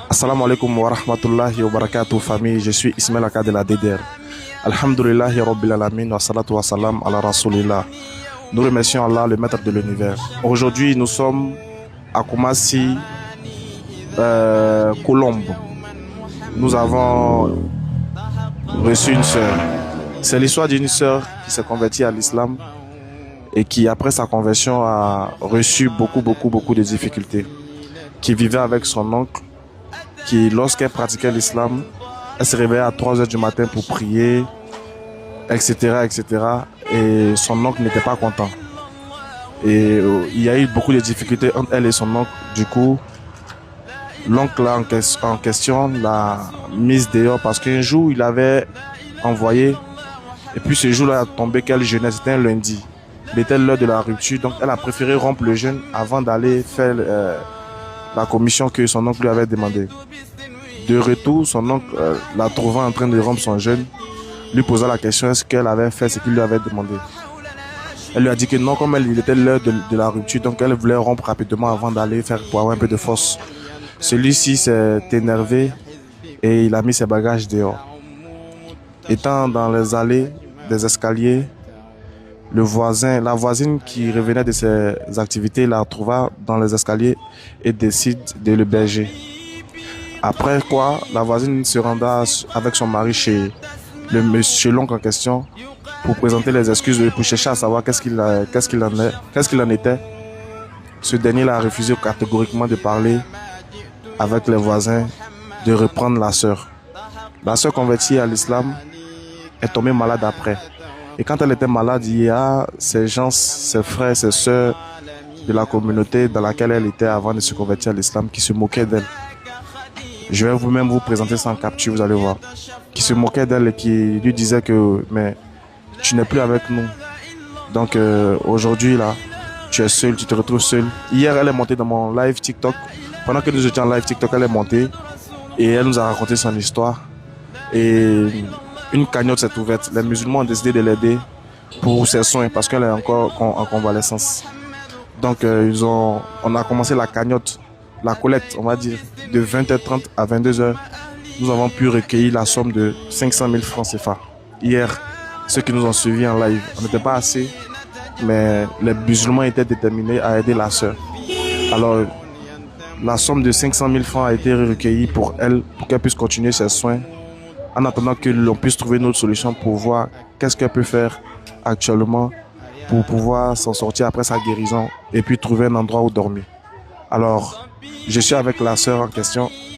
Assalamu alaikum wa rahmatullahi wa barakatuh famille, je suis Ismail Aka de la DDR. Alhamdulillahi Rabbil Alamin wa salatu wa salam ala Rasulillah. Nous remercions Allah, le maître de l'univers. Aujourd'hui, nous sommes à Koumassi, Colombe. Nous avons reçu une sœur. C'est l'histoire d'une sœur qui s'est convertie à l'islam et qui, après sa conversion, a reçu beaucoup de difficultés. Qui vivait avec son oncle, qui, lorsqu'elle pratiquait l'islam, elle se réveillait à 3 heures du matin pour prier, etc. Et son oncle n'était pas content. Et il y a eu beaucoup de difficultés entre elle et son oncle. Du coup, l'oncle en question l'a mise dehors parce qu'un jour, il avait envoyé. Et puis ce jour-là, a tombé qu'elle jeûnait, c'était un lundi. Il était l'heure de la rupture, donc elle a préféré rompre le jeûne avant d'aller faire la commission que son oncle lui avait demandé. De retour, son oncle la trouvant en train de rompre son jeûne, lui posa la question est-ce qu'elle avait fait ce qu'il lui avait demandé. Elle lui a dit que non, comme il était l'heure de la rupture, donc elle voulait rompre rapidement avant d'aller faire pour avoir un peu de force. Celui-ci s'est énervé et il a mis ses bagages dehors. Étant dans les allées des escaliers, la voisine qui revenait de ses activités la trouva dans les escaliers et décide de le berger. Après quoi, la voisine se renda avec son mari chez l'oncle en question pour présenter les excuses, pour chercher à savoir qu'est-ce qu'il en était. Ce dernier l'a refusé catégoriquement de parler avec les voisins, de reprendre la sœur. La sœur convertie à l'islam est tombée malade après. Et quand elle était malade, il y a ses gens, ses frères, ses sœurs de la communauté dans laquelle elle était avant de se convertir à l'islam qui se moquaient d'elle. Je vais vous-même vous présenter ça en capture, vous allez voir. Qui se moquaient d'elle et qui lui disaient que mais tu n'es plus avec nous. Donc aujourd'hui là, tu es seul, tu te retrouves seul. Hier, elle est montée dans mon live TikTok. Pendant que nous étions en live TikTok, elle est montée et elle nous a raconté son histoire. Et une cagnotte s'est ouverte. Les musulmans ont décidé de l'aider pour ses soins parce qu'elle est encore en convalescence. Donc on a commencé la cagnotte, la collecte, on va dire, de 20h30 à 22h. Nous avons pu recueillir la somme de 500 000 francs CFA. Hier, ceux qui nous ont suivis en live, on n'était pas assez, mais les musulmans étaient déterminés à aider la sœur. Alors, la somme de 500 000 francs a été recueillie pour elle, pour qu'elle puisse continuer ses soins, en attendant que l'on puisse trouver une autre solution pour voir qu'est-ce qu'elle peut faire actuellement pour pouvoir s'en sortir après sa guérison et puis trouver un endroit où dormir. Alors, je suis avec la sœur en question.